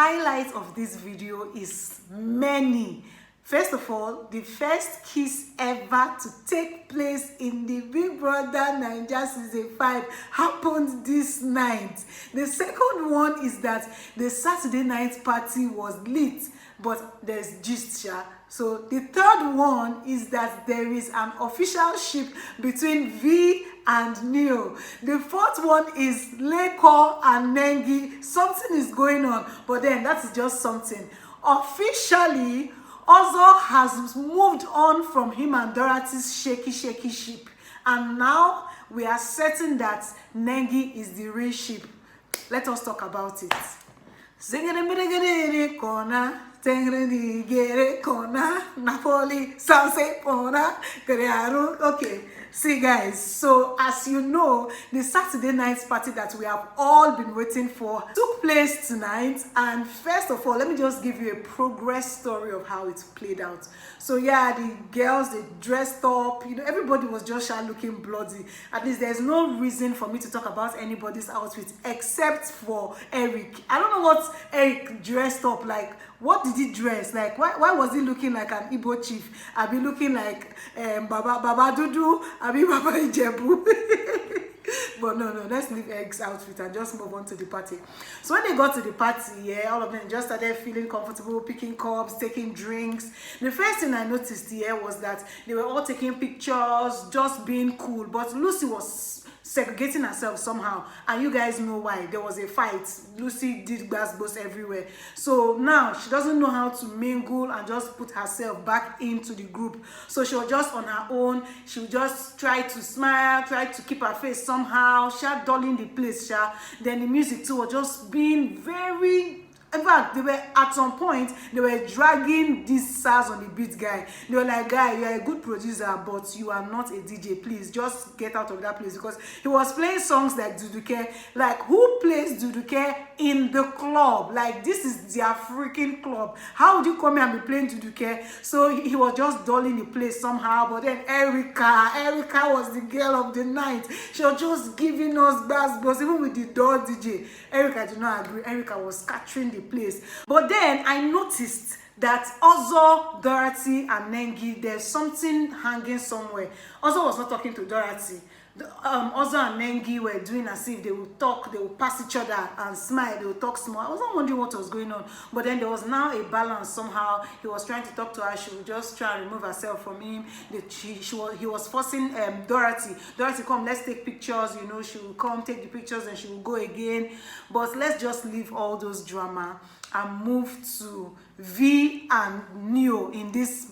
highlight of this video is many. First of all, the first kiss ever to take place in the Big Brother Naija Season 5 happened this night. The second one is that the Saturday night party was lit, but there's gist. So the third one is that there is an official ship between V and Neo. The fourth one is Leko and Nengi. Something is going on, but then that is just something. Officially, Ozo has moved on from him and Dorothy's shaky ship, and now we are certain that Nengi is the real ship. Let us talk about it. Napoli, okay. See guys, so as you know, the Saturday night party that we have all been waiting for took place tonight. And first of all, let me just give you a progress story of how it played out. So yeah, the girls, they dressed up, everybody was just looking bloody. At least there's no reason for me to talk about anybody's outfit except for Eric. I don't know what Eric dressed up like. What did he dress like? Why was he looking like an Igbo chief? I be looking like Baba Dudu. I be Baba Ijebu. But no, let's leave Eric's outfit and just move on to the party. So when they got to the party, yeah, all of them just started feeling comfortable, picking cups, taking drinks. The first thing I noticed here was that they were all taking pictures, just being cool. But Lucy was segregating herself somehow, and you guys know why. There was a fight. Lucy did gbasgbos everywhere, so now she doesn't know how to mingle and just put herself back into the group. So she was just on her own. She would just try to smile, try to keep her face somehow, dulling the place. Then the music too was just being very. In fact, they were at some point, they were dragging this SARS on the beat guy. They were like, guy, you are a good producer, but you are not a DJ. Please, just get out of that place. Because he was playing songs like Duduke. Like, who plays Duduke in the club? Like, this is their freaking club. How would you come here and be playing Duduke? So he was just dulling the place somehow. But then Erica was the girl of the night. She was just giving us bass, even with the door DJ. Erica did not agree. Erica was scattering the place. But then I noticed that Ozo, Dorothy, and Nengi, there's something hanging somewhere. Ozo was not talking to Dorothy. Ozo and Nengi were doing as if they would talk, they would pass each other and smile, they would talk small. I wasn't wondering what was going on, but then there was now a balance somehow. He was trying to talk to her. She would just try and remove herself from him. He was forcing Dorothy, come, let's take pictures. She will come take the pictures and she will go again. But let's just leave all those drama and move to V and Neo in this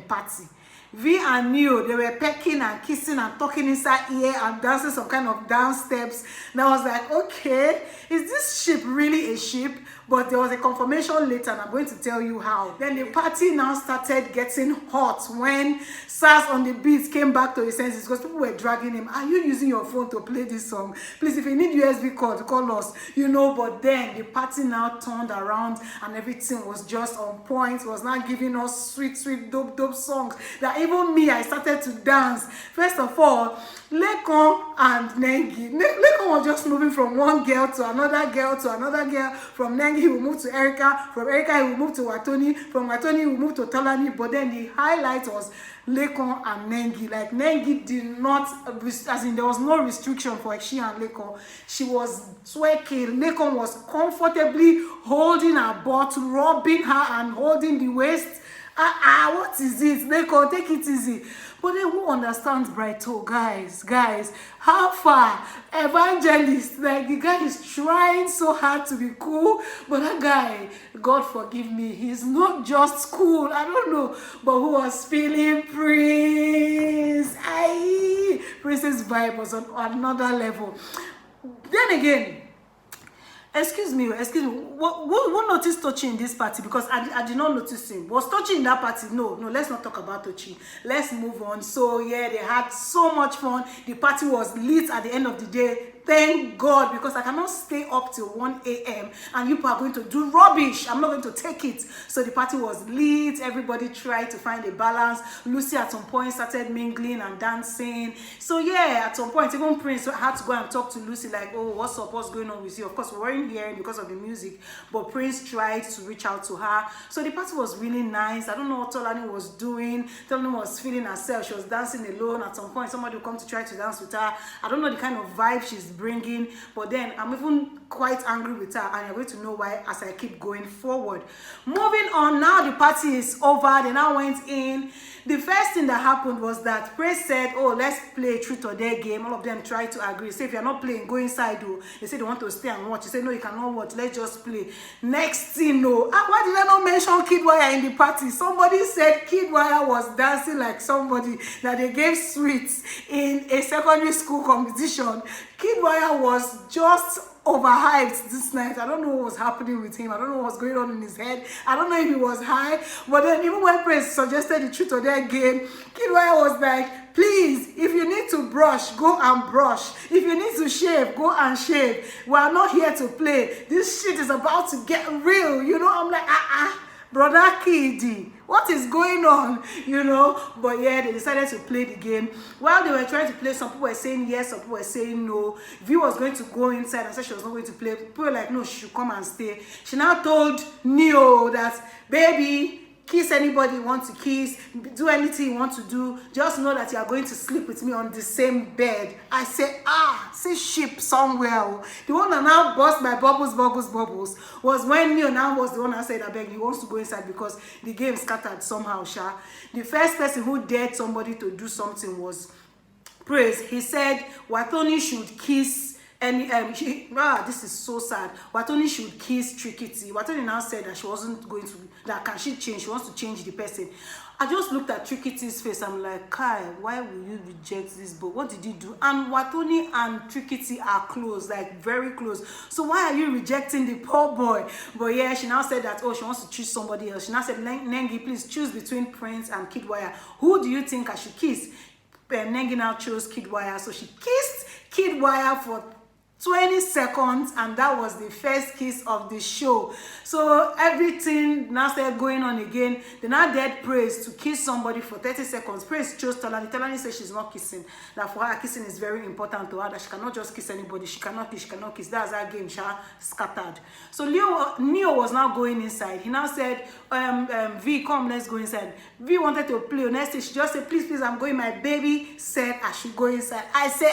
party. V and Neo, they were pecking and kissing and talking inside ear and dancing some kind of dance steps. And I was like, okay, is this ship really a ship? But there was a confirmation later, and I'm going to tell you how. Then the party now started getting hot when SARS on the beats came back to his senses, because people were dragging him. Are you using your phone to play this song? Please, if you need USB cord, call us. But then the party now turned around and everything was just on point. It was now giving us sweet, dope songs that even me, I started to dance. First of all, Lekon and Nengi. Lekon was just moving from one girl to another girl to another girl. From Nengi, he will move to Erica. From Erica, he will move to Watoni. From Watoni, he will move to Tolani. But then the highlight was Lekon and Nengi. Like, Nengi did not, as in there was no restriction for she and Lekon. She was twerking. Lekon was comfortably holding her butt, rubbing her and holding the waist. What is it? Lekon, take it easy. But then who understands Brighto, guys? How far? Evangelist, like, the guy is trying so hard to be cool, but that guy, God forgive me, he's not just cool, I don't know, but who was feeling Prince? Prince's vibe was on another level. Then again, excuse me, what noticed Tochi in this party? Because I did not notice him. Was Tochi in that party? No, let's not talk about Tochi. Let's move on. So yeah, they had so much fun. The party was lit at the end of the day. thank God, because I cannot stay up till 1 a.m. and you people are going to do rubbish. I'm not going to take it. So the party was lit. Everybody tried to find a balance. Lucy at some point started mingling and dancing. So yeah, at some point, even Prince had to go and talk to Lucy like, oh, what's up? What's going on with you? Of course, we weren't hearing because of the music, but Prince tried to reach out to her. So the party was really nice. I don't know what Tolani was doing. Tolani was feeling herself. She was dancing alone. At some point, somebody will come to try to dance with her. I don't know the kind of vibe she's bringing, but then I'm even quite angry with her, and you're going to know why as I keep going forward. Moving on, now the party is over. They now went in. The first thing that happened was that Praise said, oh, let's play truth or dare game. All of them tried to agree. Say, if you're not playing, go inside. Oh. They said they want to stay and watch. They said, no, you cannot watch. Let's just play. Next thing, no. Why did I not mention Kid Wire in the party? Somebody said Kid Wire was dancing like somebody that they gave sweets in a secondary school competition. Kid Wire was just overhyped this night. I don't know what was happening with him. I don't know what was going on in his head. I don't know if he was high. But then even when Prince suggested the truth or dare game, Kid Wire was like, please, if you need to brush, go and brush. If you need to shave, go and shave. We are not here to play. This shit is about to get real. You know, I'm like, brother Kiddy, what is going on? You know, but yeah, they decided to play the game. While they were trying to play, some people were saying yes, some people were saying no. V was going to go inside and said she was not going to play. People were like, no, she should come and stay. She now told Neo that, baby, kiss anybody you want to kiss, do anything you want to do, just know that you are going to sleep with me on the same bed. I say, say ship somewhere. The one that now burst my bubbles was when Neo now was the one that said, I beg, he wants to go inside because the game scattered somehow, Sha. The first person who dared somebody to do something was Praise. He said Watoni should kiss this is so sad. Watoni should kiss Tricky T. Watoni now said that she wasn't going to, that can she change? She wants to change the person. I just looked at Tricky T's face. I'm like, Kai, why will you reject this boy? What did you do? And Watoni and Tricky T are close, like very close. So why are you rejecting the poor boy? But yeah, she now said that, oh, she wants to choose somebody else. She now said, Nengi, please choose between Prince and Kid Wire. Who do you think I should kiss? Nengi now chose Kid Wire. So she kissed Kid Wire for 20 seconds, and that was the first kiss of the show. So everything now started going on again. They now dared Praise to kiss somebody for 30 seconds. Praise chose Tolani. Tolani says she's not kissing. That for her, kissing is very important to her, that she cannot just kiss anybody. She cannot kiss. That's her game. She scattered. So Neo was now going inside. He now said, V, come, let's go inside. V wanted to play. Next thing, she just said, please, I'm going. My baby said I should go inside. I say,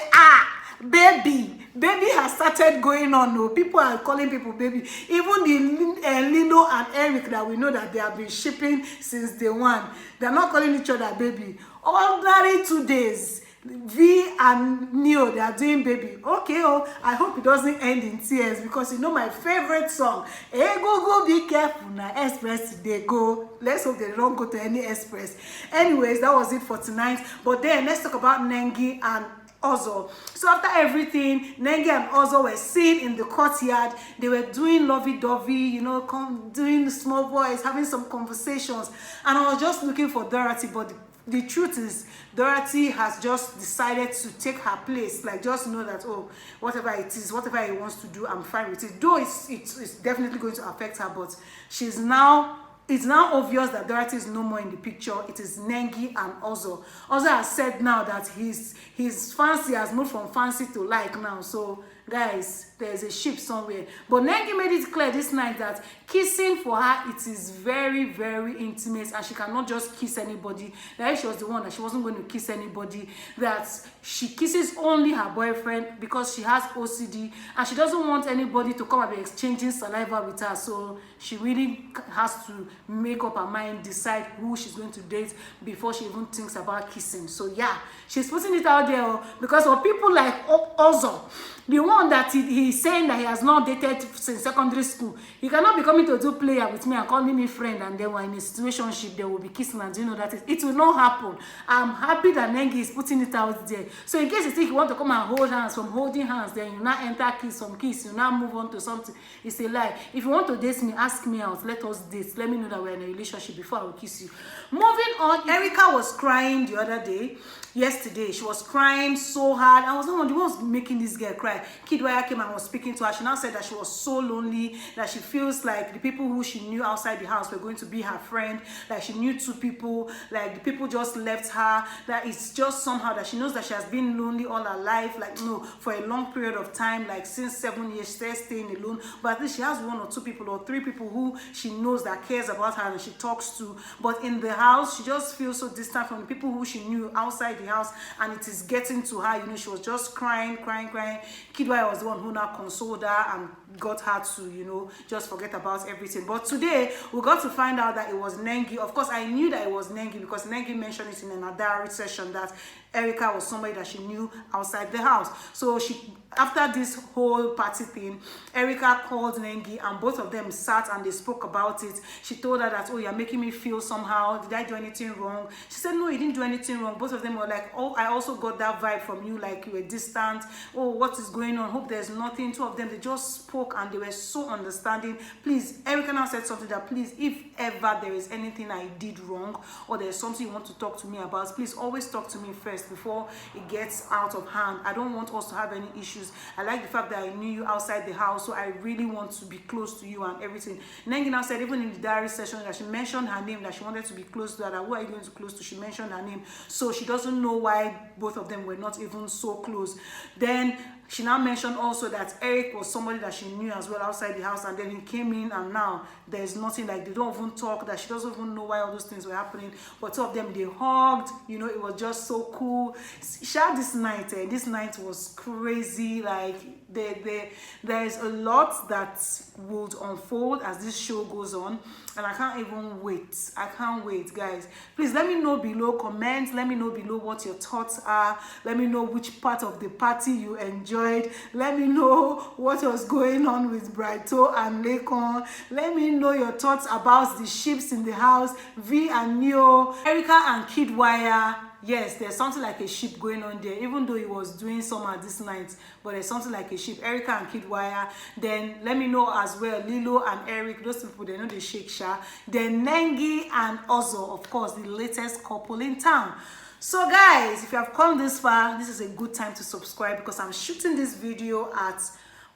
baby has started going on. No, people are calling people baby. Even the Lino and Eric that we know that they have been shipping since day one, they're not calling each other baby. Ordinary 2 days, V and Neo, they are doing baby. Okay, I hope it doesn't end in tears, because you know my favorite song, hey go be careful now, express they go. Let's hope they don't go to any express. Anyways, that was it for tonight. But then let's talk about Nengi and Ozo. So after everything, Nengi and Ozo were seen in the courtyard. They were doing lovey-dovey, you know, doing small voice, having some conversations. And I was just looking for Dorothy, but the truth is, Dorothy has just decided to take her place. Like, just know that, oh, whatever it is, whatever he wants to do, I'm fine with it. Though it's definitely going to affect her, but it's now obvious that Dorothy is no more in the picture. It is Nengi and Ozo. Ozo has said now that his fancy has moved from fancy to like now. So guys, there's a ship somewhere. But Nengi made it clear this night that kissing for her, it is very, very intimate, and she cannot just kiss anybody. That if she was the one that she wasn't going to kiss anybody, that she kisses only her boyfriend because she has OCD, and she doesn't want anybody to come and be exchanging saliva with her. So she really has to make up her mind, decide who she's going to date before she even thinks about kissing. So yeah, she's putting it out there, because for people like Ozo, the one that he's saying that he has not dated since secondary school, he cannot be coming to do player with me and calling me friend, and then we're in a situationship, they will be kissing, and you know that it will not happen. I'm happy that Nengi is putting it out there. So in case you think you want to come and hold hands, from holding hands, then you now enter kiss, from kiss, you now move on to something, it's a lie. If you want to date me, ask me out, let us date, let me know that we're in a relationship before I will kiss you. Moving on, Erica was crying the other day. yesterday. She was crying so hard. I was not the one who was making this girl cry. Kidwaya came and was speaking to her. She now said that she was so lonely, that she feels like the people who she knew outside the house were going to be her friend, like she knew 2 people, like the people just left her, that it's just somehow that she knows that she has been lonely all her life, like no, for a long period of time, like since 7 years, she's staying alone. But at least she has 1 or 2 people or 3 people who she knows that cares about her and she talks to. But in the house, she just feels so distant from the people who she knew outside the house, and it is getting to her. You know, she was just crying. Kidwaya was the one who now consoled her and got her to, you know, just forget about everything. But today we got to find out that it was Nengi. Of course, I knew that it was Nengi because Nengi mentioned it in an diary session that Erica was somebody that she knew outside the house. So she, after this whole party thing, Erica called Nengi and both of them sat and they spoke about it. She told her that, oh, you're making me feel somehow. Did I do anything wrong? She said, no, you didn't do anything wrong. Both of them were like, oh, I also got that vibe from you, like you were distant. Oh, what is going on? Hope there's nothing. 2 of them, they just spoke and they were so understanding. Please, Erica now said something that, please, if ever there is anything I did wrong or there's something you want to talk to me about, please always talk to me first before it gets out of hand. I don't want us to have any issues. I like the fact that I knew you outside the house, so I really want to be close to you and everything. Nengi now said, even in the diary session, that she mentioned her name, that she wanted to be close to her, that who are you going to close to? She mentioned her name, so she doesn't know why both of them were not even so close. Then she now mentioned also that Eric was somebody that she knew as well outside the house, and then he came in and now there's nothing, like they don't even talk, that she doesn't even know why all those things were happening. But 2 of them, they hugged, you know, it was just so cool. This night was crazy. Like there's a lot that would unfold as this show goes on, and I can't even wait. I can't wait, guys. Please let me know below, comment, let me know below what your thoughts are. Let me know which part of the party you enjoyed. Let me know what was going on with Brighto and Lekon. Let me know your thoughts about the ships in the house, V and Neo, Erica and Kidwaya. Yes, there's something like a ship going on there, even though he was doing summer this night, but there's something like a ship. Erica and Kidwaya. Then let me know as well, Lilo and Eric, those people, they know the shake sha. Then Nengi and Ozo, of course, the latest couple in town. So guys, if you have come this far, this is a good time to subscribe because I'm shooting this video at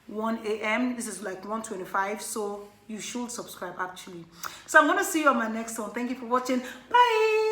1 a.m. This is like 1:25, so you should subscribe actually. So I'm gonna see you on my next one. Thank you for watching. Bye.